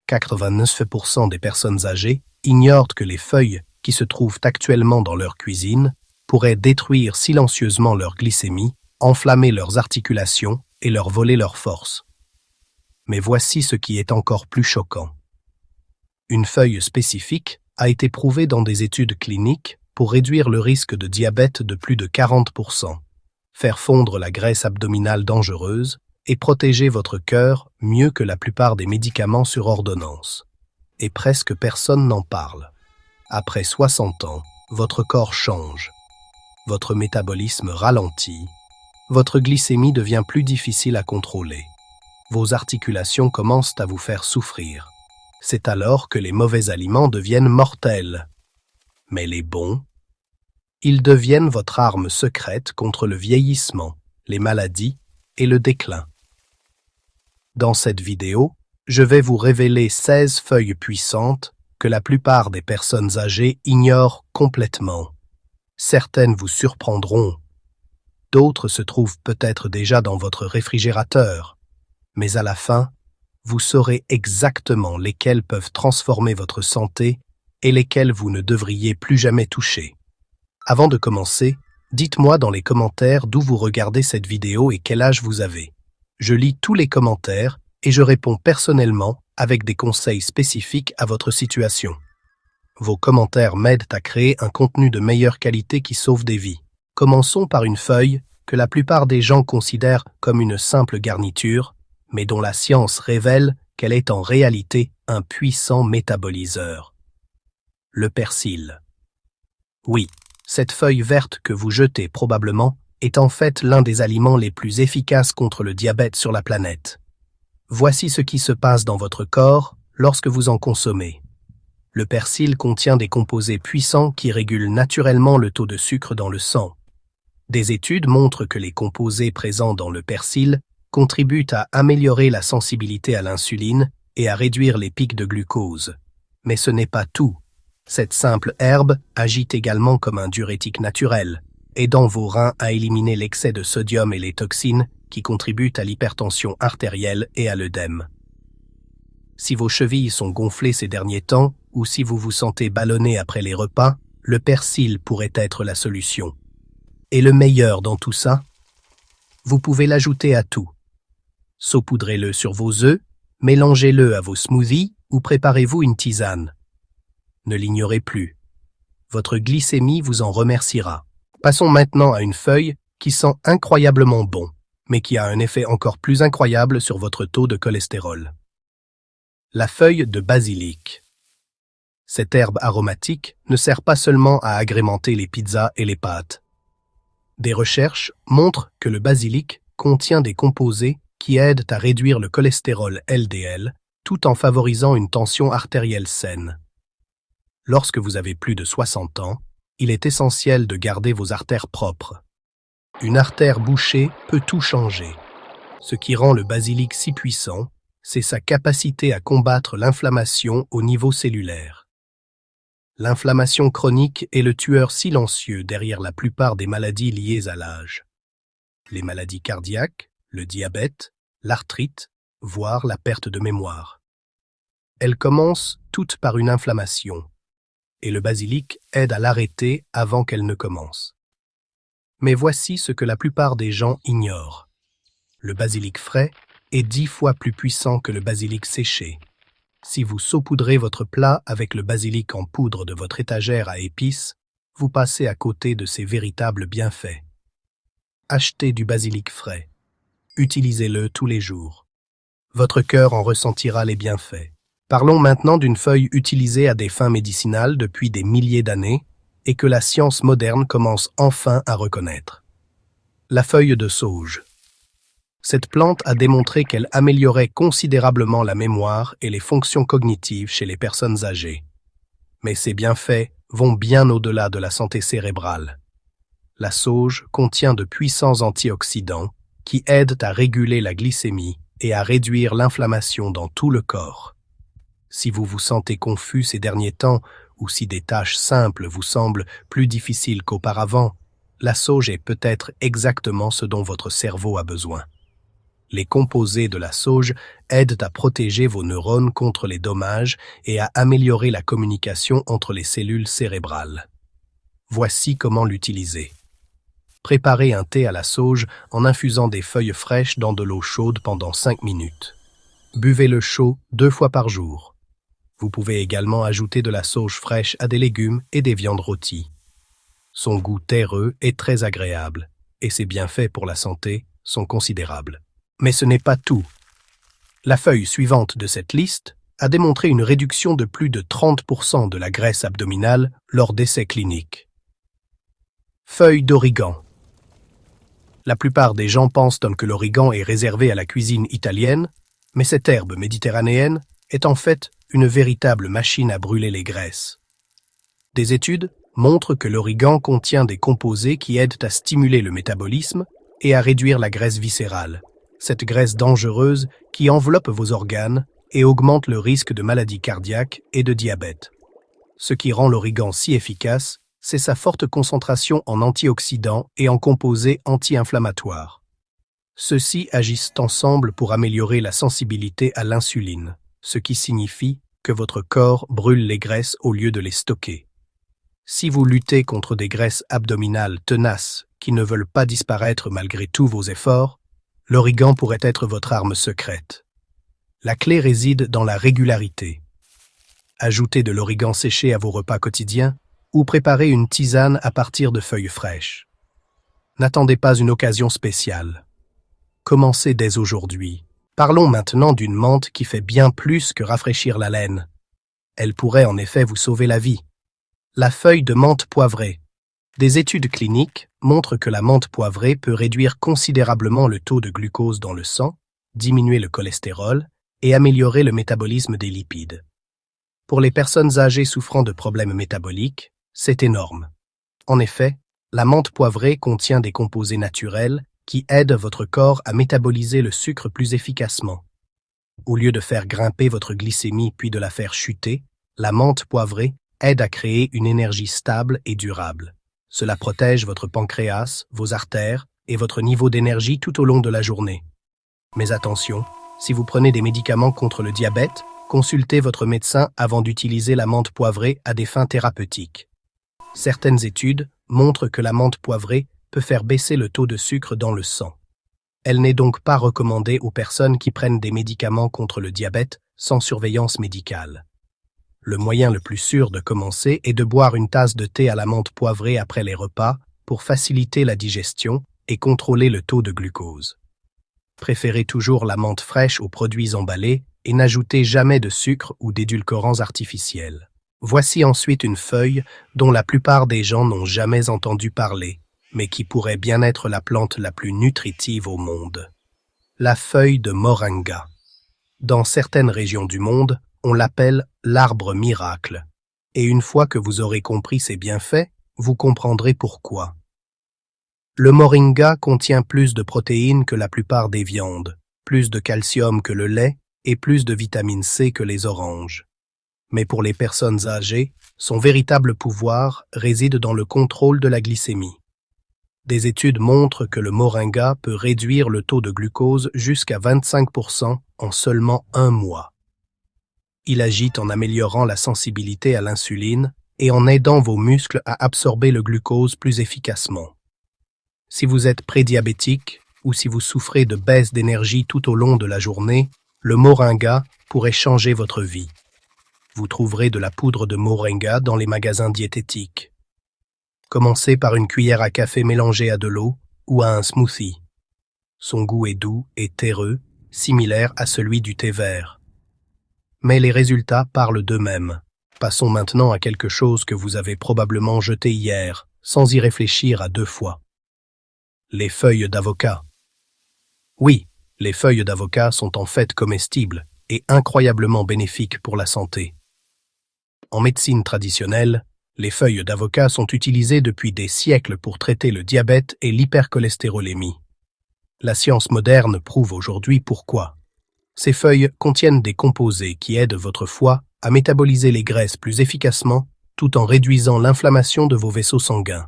89% des personnes âgées ignorent que les feuilles qui se trouvent actuellement dans leur cuisine pourraient détruire silencieusement leur glycémie, enflammer leurs articulations et leur voler leur force. Mais voici ce qui est encore plus choquant. Une feuille spécifique a été prouvée dans des études cliniques pour réduire le risque de diabète de plus de 40%, faire fondre la graisse abdominale dangereuse et protéger votre cœur mieux que la plupart des médicaments sur ordonnance. Et presque personne n'en parle. Après 60 ans, votre corps change. Votre métabolisme ralentit. Votre glycémie devient plus difficile à contrôler. Vos articulations commencent à vous faire souffrir. C'est alors que les mauvais aliments deviennent mortels. Mais les bons, ils deviennent votre arme secrète contre le vieillissement, les maladies et le déclin. Dans cette vidéo, je vais vous révéler 16 feuilles puissantes que la plupart des personnes âgées ignorent complètement. Certaines vous surprendront. D'autres se trouvent peut-être déjà dans votre réfrigérateur. Mais à la fin, vous saurez exactement lesquelles peuvent transformer votre santé et lesquelles vous ne devriez plus jamais toucher. Avant de commencer, dites-moi dans les commentaires d'où vous regardez cette vidéo et quel âge vous avez. Je lis tous les commentaires et je réponds personnellement avec des conseils spécifiques à votre situation. Vos commentaires m'aident à créer un contenu de meilleure qualité qui sauve des vies. Commençons par une feuille que la plupart des gens considèrent comme une simple garniture, mais dont la science révèle qu'elle est en réalité un puissant métaboliseur. Le persil. Oui, cette feuille verte que vous jetez probablement est en fait l'un des aliments les plus efficaces contre le diabète sur la planète. Voici ce qui se passe dans votre corps lorsque vous en consommez. Le persil contient des composés puissants qui régulent naturellement le taux de sucre dans le sang. Des études montrent que les composés présents dans le persil contribuent à améliorer la sensibilité à l'insuline et à réduire les pics de glucose. Mais ce n'est pas tout. Cette simple herbe agit également comme un diurétique naturel, aidant vos reins à éliminer l'excès de sodium et les toxines qui contribuent à l'hypertension artérielle et à l'œdème. Si vos chevilles sont gonflées ces derniers temps, ou si vous vous sentez ballonné après les repas, le persil pourrait être la solution. Et le meilleur dans tout ça, vous pouvez l'ajouter à tout. Saupoudrez-le sur vos œufs, mélangez-le à vos smoothies ou préparez-vous une tisane. Ne l'ignorez plus. Votre glycémie vous en remerciera. Passons maintenant à une feuille qui sent incroyablement bon, mais qui a un effet encore plus incroyable sur votre taux de cholestérol. La feuille de basilic. Cette herbe aromatique ne sert pas seulement à agrémenter les pizzas et les pâtes. Des recherches montrent que le basilic contient des composés qui aident à réduire le cholestérol LDL tout en favorisant une tension artérielle saine. Lorsque vous avez plus de 60 ans, il est essentiel de garder vos artères propres. Une artère bouchée peut tout changer. Ce qui rend le basilic si puissant, c'est sa capacité à combattre l'inflammation au niveau cellulaire. L'inflammation chronique est le tueur silencieux derrière la plupart des maladies liées à l'âge. Les maladies cardiaques, le diabète, l'arthrite, voire la perte de mémoire. Elles commencent toutes par une inflammation, et le basilic aide à l'arrêter avant qu'elle ne commence. Mais voici ce que la plupart des gens ignorent. Le basilic frais est 10 fois plus puissant que le basilic séché. Si vous saupoudrez votre plat avec le basilic en poudre de votre étagère à épices, vous passez à côté de ses véritables bienfaits. Achetez du basilic frais. Utilisez-le tous les jours. Votre cœur en ressentira les bienfaits. Parlons maintenant d'une feuille utilisée à des fins médicinales depuis des milliers d'années et que la science moderne commence enfin à reconnaître. La feuille de sauge. Cette plante a démontré qu'elle améliorait considérablement la mémoire et les fonctions cognitives chez les personnes âgées. Mais ces bienfaits vont bien au-delà de la santé cérébrale. La sauge contient de puissants antioxydants qui aident à réguler la glycémie et à réduire l'inflammation dans tout le corps. Si vous vous sentez confus ces derniers temps ou si des tâches simples vous semblent plus difficiles qu'auparavant, la sauge est peut-être exactement ce dont votre cerveau a besoin. Les composés de la sauge aident à protéger vos neurones contre les dommages et à améliorer la communication entre les cellules cérébrales. Voici comment l'utiliser. Préparez un thé à la sauge en infusant des feuilles fraîches dans de l'eau chaude pendant 5 minutes. Buvez-le chaud 2 fois par jour. Vous pouvez également ajouter de la sauge fraîche à des légumes et des viandes rôties. Son goût terreux est très agréable et ses bienfaits pour la santé sont considérables. Mais ce n'est pas tout. La feuille suivante de cette liste a démontré une réduction de plus de 30% de la graisse abdominale lors d'essais cliniques. Feuille d'origan. La plupart des gens pensent que l'origan est réservé à la cuisine italienne, mais cette herbe méditerranéenne est en fait une véritable machine à brûler les graisses. Des études montrent que l'origan contient des composés qui aident à stimuler le métabolisme et à réduire la graisse viscérale, cette graisse dangereuse qui enveloppe vos organes et augmente le risque de maladies cardiaques et de diabète. Ce qui rend l'origan si efficace, c'est sa forte concentration en antioxydants et en composés anti-inflammatoires. Ceux-ci agissent ensemble pour améliorer la sensibilité à l'insuline, ce qui signifie que votre corps brûle les graisses au lieu de les stocker. Si vous luttez contre des graisses abdominales tenaces qui ne veulent pas disparaître malgré tous vos efforts, l'origan pourrait être votre arme secrète. La clé réside dans la régularité. Ajoutez de l'origan séché à vos repas quotidiens ou préparez une tisane à partir de feuilles fraîches. N'attendez pas une occasion spéciale. Commencez dès aujourd'hui. Parlons maintenant d'une menthe qui fait bien plus que rafraîchir la laine. Elle pourrait en effet vous sauver la vie. La feuille de menthe poivrée. Des études cliniques montrent que la menthe poivrée peut réduire considérablement le taux de glucose dans le sang, diminuer le cholestérol et améliorer le métabolisme des lipides. Pour les personnes âgées souffrant de problèmes métaboliques, c'est énorme. En effet, la menthe poivrée contient des composés naturels qui aident votre corps à métaboliser le sucre plus efficacement. Au lieu de faire grimper votre glycémie puis de la faire chuter, la menthe poivrée aide à créer une énergie stable et durable. Cela protège votre pancréas, vos artères et votre niveau d'énergie tout au long de la journée. Mais attention, si vous prenez des médicaments contre le diabète, consultez votre médecin avant d'utiliser la menthe poivrée à des fins thérapeutiques. Certaines études montrent que la menthe poivrée peut faire baisser le taux de sucre dans le sang. Elle n'est donc pas recommandée aux personnes qui prennent des médicaments contre le diabète sans surveillance médicale. Le moyen le plus sûr de commencer est de boire une tasse de thé à la menthe poivrée après les repas pour faciliter la digestion et contrôler le taux de glucose. Préférez toujours la menthe fraîche aux produits emballés et n'ajoutez jamais de sucre ou d'édulcorants artificiels. Voici ensuite une feuille dont la plupart des gens n'ont jamais entendu parler, mais qui pourrait bien être la plante la plus nutritive au monde. La feuille de moringa. Dans certaines régions du monde, on l'appelle l'arbre miracle. Et une fois que vous aurez compris ses bienfaits, vous comprendrez pourquoi. Le moringa contient plus de protéines que la plupart des viandes, plus de calcium que le lait et plus de vitamine C que les oranges. Mais pour les personnes âgées, son véritable pouvoir réside dans le contrôle de la glycémie. Des études montrent que le moringa peut réduire le taux de glucose jusqu'à 25% en seulement 1 mois. Il agit en améliorant la sensibilité à l'insuline et en aidant vos muscles à absorber le glucose plus efficacement. Si vous êtes prédiabétique ou si vous souffrez de baisse d'énergie tout au long de la journée, le moringa pourrait changer votre vie. Vous trouverez de la poudre de moringa dans les magasins diététiques. Commencez par une cuillère à café mélangée à de l'eau ou à un smoothie. Son goût est doux et terreux, similaire à celui du thé vert. Mais les résultats parlent d'eux-mêmes. Passons maintenant à quelque chose que vous avez probablement jeté hier, sans y réfléchir à 2 fois. Les feuilles d'avocat. Oui, les feuilles d'avocat sont en fait comestibles et incroyablement bénéfiques pour la santé. En médecine traditionnelle, les feuilles d'avocat sont utilisées depuis des siècles pour traiter le diabète et l'hypercholestérolémie. La science moderne prouve aujourd'hui pourquoi. Ces feuilles contiennent des composés qui aident votre foie à métaboliser les graisses plus efficacement tout en réduisant l'inflammation de vos vaisseaux sanguins.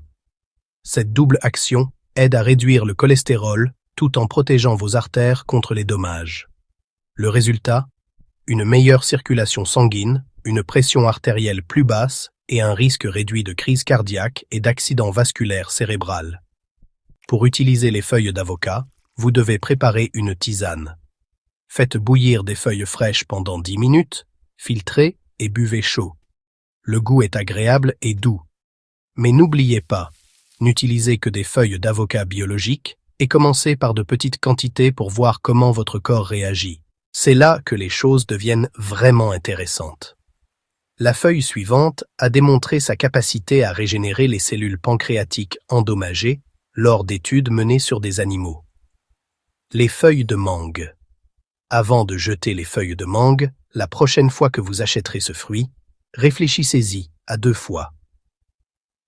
Cette double action aide à réduire le cholestérol tout en protégeant vos artères contre les dommages. Le résultat? Une meilleure circulation sanguine, une pression artérielle plus basse et un risque réduit de crise cardiaque et d'accident vasculaire cérébral. Pour utiliser les feuilles d'avocat, vous devez préparer une tisane. Faites bouillir des feuilles fraîches pendant 10 minutes, filtrez et buvez chaud. Le goût est agréable et doux. Mais n'oubliez pas, n'utilisez que des feuilles d'avocat biologiques et commencez par de petites quantités pour voir comment votre corps réagit. C'est là que les choses deviennent vraiment intéressantes. La feuille suivante a démontré sa capacité à régénérer les cellules pancréatiques endommagées lors d'études menées sur des animaux. Les feuilles de mangue. Avant de jeter les feuilles de mangue, la prochaine fois que vous achèterez ce fruit, réfléchissez-y à 2 fois.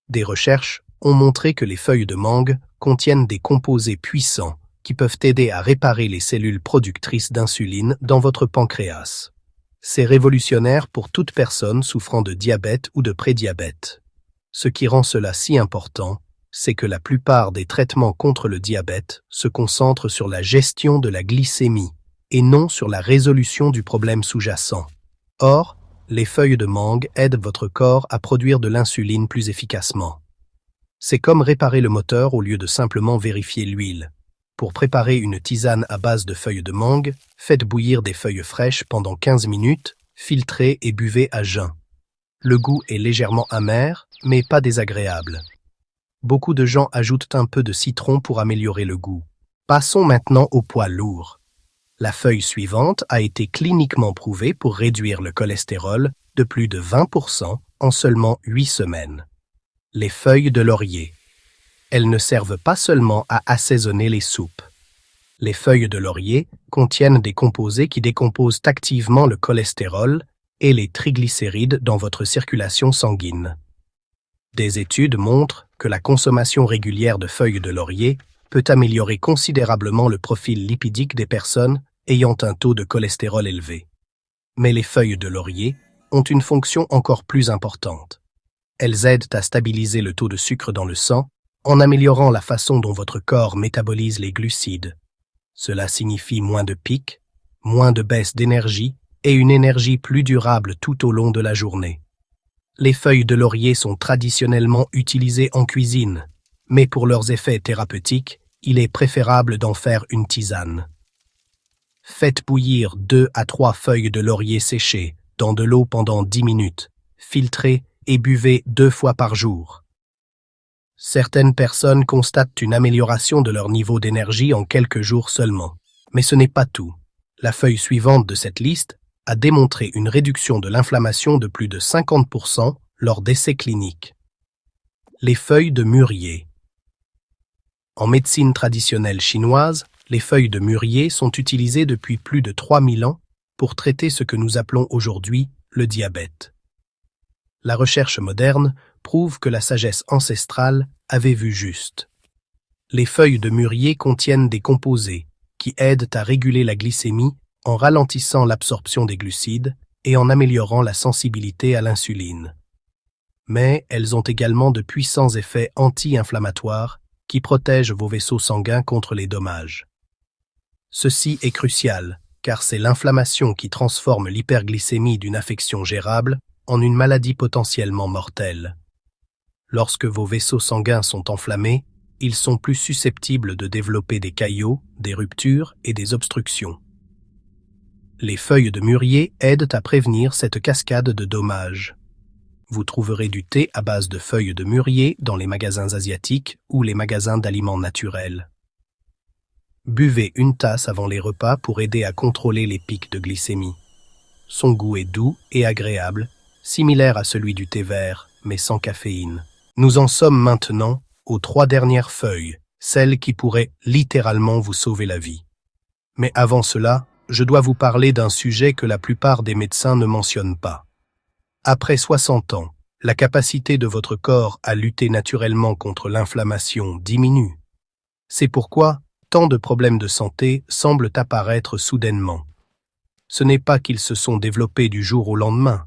Des recherches ont montré que les feuilles de mangue contiennent des composés puissants qui peuvent aider à réparer les cellules productrices d'insuline dans votre pancréas. C'est révolutionnaire pour toute personne souffrant de diabète ou de prédiabète. Ce qui rend cela si important, c'est que la plupart des traitements contre le diabète se concentrent sur la gestion de la glycémie et non sur la résolution du problème sous-jacent. Or, les feuilles de mangue aident votre corps à produire de l'insuline plus efficacement. C'est comme réparer le moteur au lieu de simplement vérifier l'huile. Pour préparer une tisane à base de feuilles de mangue, faites bouillir des feuilles fraîches pendant 15 minutes, filtrez et buvez à jeun. Le goût est légèrement amer, mais pas désagréable. Beaucoup de gens ajoutent un peu de citron pour améliorer le goût. Passons maintenant au poids lourd. La feuille suivante a été cliniquement prouvée pour réduire le cholestérol de plus de 20% en seulement 8 semaines. Les feuilles de laurier. Elles ne servent pas seulement à assaisonner les soupes. Les feuilles de laurier contiennent des composés qui décomposent activement le cholestérol et les triglycérides dans votre circulation sanguine. Des études montrent que la consommation régulière de feuilles de laurier peut améliorer considérablement le profil lipidique des personnes ayant un taux de cholestérol élevé. Mais les feuilles de laurier ont une fonction encore plus importante. Elles aident à stabiliser le taux de sucre dans le sang en améliorant la façon dont votre corps métabolise les glucides. Cela signifie moins de pics, moins de baisse d'énergie et une énergie plus durable tout au long de la journée. Les feuilles de laurier sont traditionnellement utilisées en cuisine, mais pour leurs effets thérapeutiques, il est préférable d'en faire une tisane. Faites bouillir 2 à 3 feuilles de laurier séchées dans de l'eau pendant 10 minutes, filtrez et buvez 2 fois par jour. Certaines personnes constatent une amélioration de leur niveau d'énergie en quelques jours seulement. Mais ce n'est pas tout. La feuille suivante de cette liste a démontré une réduction de l'inflammation de plus de 50% lors d'essais cliniques. Les feuilles de mûrier. En médecine traditionnelle chinoise, les feuilles de mûrier sont utilisées depuis plus de 3000 ans pour traiter ce que nous appelons aujourd'hui le diabète. La recherche moderne prouve que la sagesse ancestrale avait vu juste. Les feuilles de mûrier contiennent des composés qui aident à réguler la glycémie en ralentissant l'absorption des glucides et en améliorant la sensibilité à l'insuline. Mais elles ont également de puissants effets anti-inflammatoires qui protègent vos vaisseaux sanguins contre les dommages. Ceci est crucial, car c'est l'inflammation qui transforme l'hyperglycémie d'une affection gérable en une maladie potentiellement mortelle. Lorsque vos vaisseaux sanguins sont enflammés, ils sont plus susceptibles de développer des caillots, des ruptures et des obstructions. Les feuilles de mûrier aident à prévenir cette cascade de dommages. Vous trouverez du thé à base de feuilles de mûrier dans les magasins asiatiques ou les magasins d'aliments naturels. Buvez une tasse avant les repas pour aider à contrôler les pics de glycémie. Son goût est doux et agréable, similaire à celui du thé vert, mais sans caféine. Nous en sommes maintenant aux 3 dernières feuilles, celles qui pourraient littéralement vous sauver la vie. Mais avant cela, je dois vous parler d'un sujet que la plupart des médecins ne mentionnent pas. Après 60 ans, la capacité de votre corps à lutter naturellement contre l'inflammation diminue. C'est pourquoi tant de problèmes de santé semblent apparaître soudainement. Ce n'est pas qu'ils se sont développés du jour au lendemain.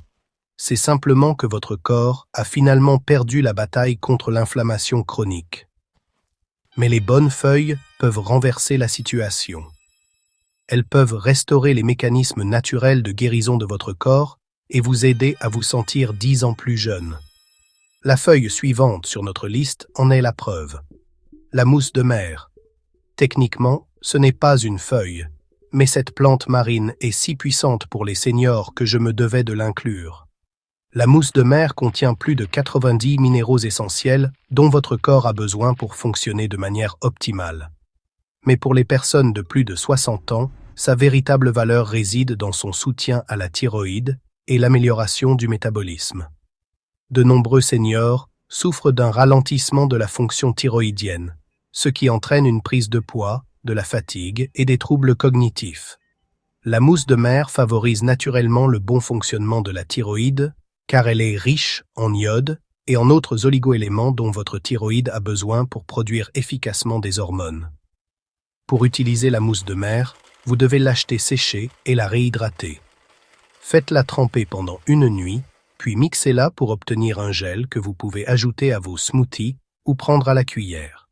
C'est simplement que votre corps a finalement perdu la bataille contre l'inflammation chronique. Mais les bonnes feuilles peuvent renverser la situation. Elles peuvent restaurer les mécanismes naturels de guérison de votre corps et vous aider à vous sentir 10 ans plus jeune. La feuille suivante sur notre liste en est la preuve. La mousse de mer. Techniquement, ce n'est pas une feuille, mais cette plante marine est si puissante pour les seniors que je me devais de l'inclure. La mousse de mer contient plus de 90 minéraux essentiels dont votre corps a besoin pour fonctionner de manière optimale. Mais pour les personnes de plus de 60 ans, sa véritable valeur réside dans son soutien à la thyroïde et l'amélioration du métabolisme. De nombreux seniors souffrent d'un ralentissement de la fonction thyroïdienne, ce qui entraîne une prise de poids, de la fatigue et des troubles cognitifs. La mousse de mer favorise naturellement le bon fonctionnement de la thyroïde car elle est riche en iode et en autres oligoéléments dont votre thyroïde a besoin pour produire efficacement des hormones. Pour utiliser la mousse de mer, vous devez l'acheter séchée et la réhydrater. Faites-la tremper pendant une nuit, puis mixez-la pour obtenir un gel que vous pouvez ajouter à vos smoothies ou prendre à la cuillère.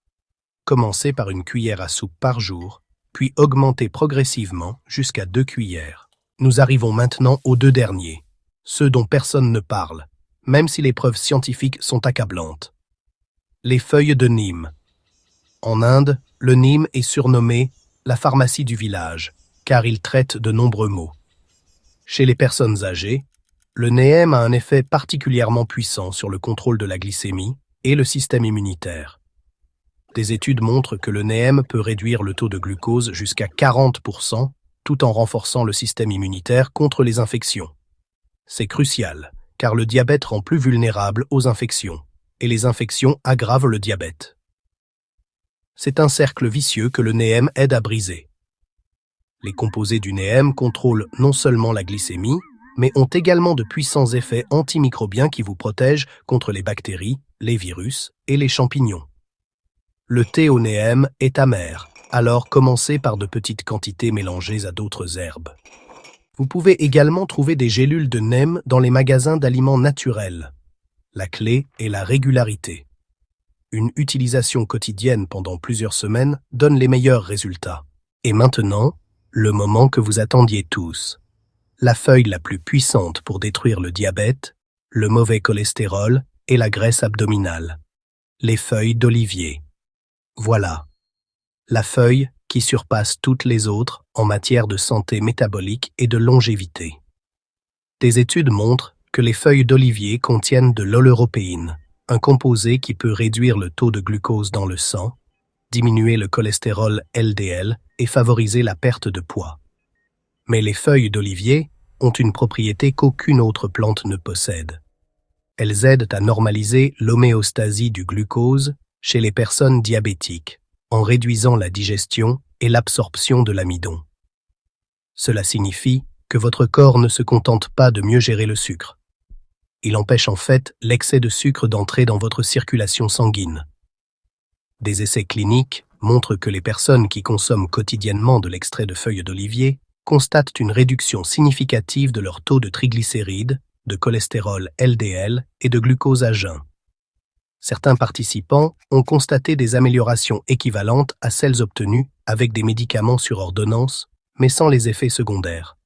Commencez par une cuillère à soupe par jour, puis augmentez progressivement jusqu'à 2 cuillères. Nous arrivons maintenant aux 2 derniers, ceux dont personne ne parle, même si les preuves scientifiques sont accablantes. Les feuilles de Nîmes. En Inde, le Nîmes est surnommé la pharmacie du village, car il traite de nombreux maux. Chez les personnes âgées, le neem a un effet particulièrement puissant sur le contrôle de la glycémie et le système immunitaire. Des études montrent que le neem peut réduire le taux de glucose jusqu'à 40%, tout en renforçant le système immunitaire contre les infections. C'est crucial, car le diabète rend plus vulnérable aux infections, et les infections aggravent le diabète. C'est un cercle vicieux que le neem aide à briser. Les composés du neem contrôlent non seulement la glycémie, mais ont également de puissants effets antimicrobiens qui vous protègent contre les bactéries, les virus et les champignons. Le thé au neem est amer, alors commencez par de petites quantités mélangées à d'autres herbes. Vous pouvez également trouver des gélules de neem dans les magasins d'aliments naturels. La clé est la régularité. Une utilisation quotidienne pendant plusieurs semaines donne les meilleurs résultats. Et maintenant, le moment que vous attendiez tous. La feuille la plus puissante pour détruire le diabète, le mauvais cholestérol et la graisse abdominale. Les feuilles d'olivier. Voilà. La feuille qui surpasse toutes les autres en matière de santé métabolique et de longévité. Des études montrent que les feuilles d'olivier contiennent de l'oleuropéine, un composé qui peut réduire le taux de glucose dans le sang, diminuer le cholestérol LDL et favoriser la perte de poids. Mais les feuilles d'olivier ont une propriété qu'aucune autre plante ne possède. Elles aident à normaliser l'homéostasie du glucose chez les personnes diabétiques, en réduisant la digestion et l'absorption de l'amidon. Cela signifie que votre corps ne se contente pas de mieux gérer le sucre. Il empêche en fait l'excès de sucre d'entrer dans votre circulation sanguine. Des essais cliniques montrent que les personnes qui consomment quotidiennement de l'extrait de feuilles d'olivier constatent une réduction significative de leur taux de triglycérides, de cholestérol LDL et de glucose à jeun. Certains participants ont constaté des améliorations équivalentes à celles obtenues avec des médicaments sur ordonnance, mais sans les effets secondaires.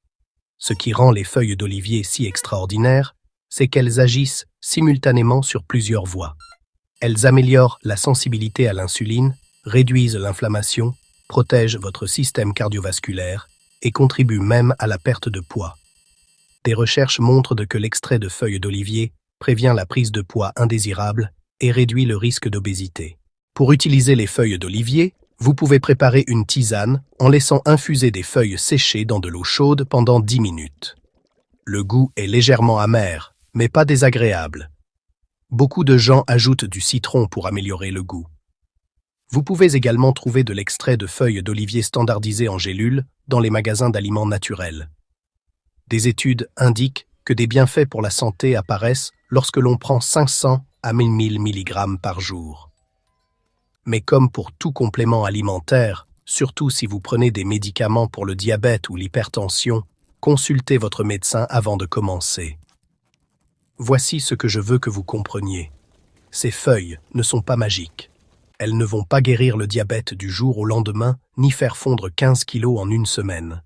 Ce qui rend les feuilles d'olivier si extraordinaires, c'est qu'elles agissent simultanément sur plusieurs voies. Elles améliorent la sensibilité à l'insuline, réduisent l'inflammation, protègent votre système cardiovasculaire et contribuent même à la perte de poids. Des recherches montrent que l'extrait de feuilles d'olivier prévient la prise de poids indésirable et réduit le risque d'obésité. Pour utiliser les feuilles d'olivier, vous pouvez préparer une tisane en laissant infuser des feuilles séchées dans de l'eau chaude pendant 10 minutes. Le goût est légèrement amer, mais pas désagréable. Beaucoup de gens ajoutent du citron pour améliorer le goût. Vous pouvez également trouver de l'extrait de feuilles d'olivier standardisé en gélules dans les magasins d'aliments naturels. Des études indiquent que des bienfaits pour la santé apparaissent lorsque l'on prend 500 à 1000 mg par jour. Mais comme pour tout complément alimentaire, surtout si vous prenez des médicaments pour le diabète ou l'hypertension, consultez votre médecin avant de commencer. Voici ce que je veux que vous compreniez. Ces feuilles ne sont pas magiques. Elles ne vont pas guérir le diabète du jour au lendemain, ni faire fondre 15 kilos en une semaine.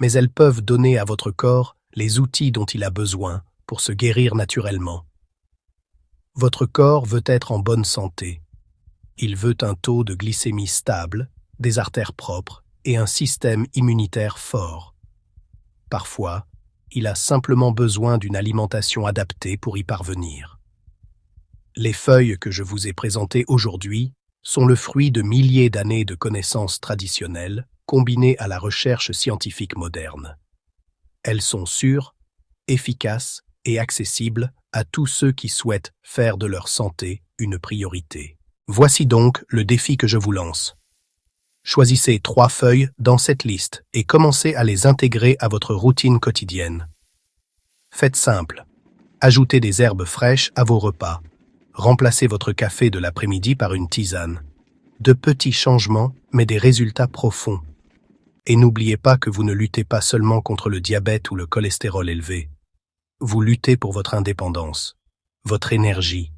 Mais elles peuvent donner à votre corps les outils dont il a besoin pour se guérir naturellement. Votre corps veut être en bonne santé. Il veut un taux de glycémie stable, des artères propres et un système immunitaire fort. Parfois, il a simplement besoin d'une alimentation adaptée pour y parvenir. Les feuilles que je vous ai présentées aujourd'hui sont le fruit de milliers d'années de connaissances traditionnelles combinées à la recherche scientifique moderne. Elles sont sûres, efficaces et accessibles à tous ceux qui souhaitent faire de leur santé une priorité. Voici donc le défi que je vous lance. Choisissez 3 feuilles dans cette liste et commencez à les intégrer à votre routine quotidienne. Faites simple. Ajoutez des herbes fraîches à vos repas. Remplacez votre café de l'après-midi par une tisane. De petits changements, mais des résultats profonds. Et n'oubliez pas que vous ne luttez pas seulement contre le diabète ou le cholestérol élevé. Vous luttez pour votre indépendance, votre énergie,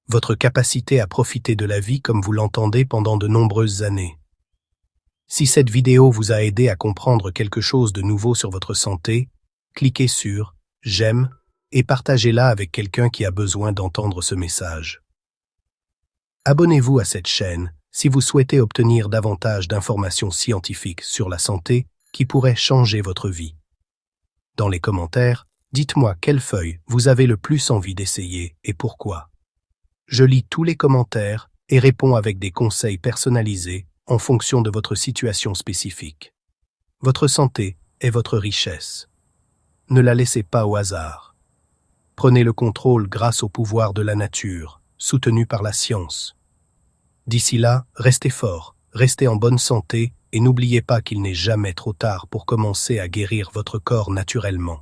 votre capacité à profiter de la vie comme vous l'entendez pendant de nombreuses années. Si cette vidéo vous a aidé à comprendre quelque chose de nouveau sur votre santé, cliquez sur « J'aime » et partagez-la avec quelqu'un qui a besoin d'entendre ce message. Abonnez-vous à cette chaîne si vous souhaitez obtenir davantage d'informations scientifiques sur la santé qui pourraient changer votre vie. Dans les commentaires, dites-moi quelle feuille vous avez le plus envie d'essayer et pourquoi. Je lis tous les commentaires et réponds avec des conseils personnalisés en fonction de votre situation spécifique. Votre santé est votre richesse. Ne la laissez pas au hasard. Prenez le contrôle grâce au pouvoir de la nature, soutenu par la science. D'ici là, restez fort, restez en bonne santé et n'oubliez pas qu'il n'est jamais trop tard pour commencer à guérir votre corps naturellement.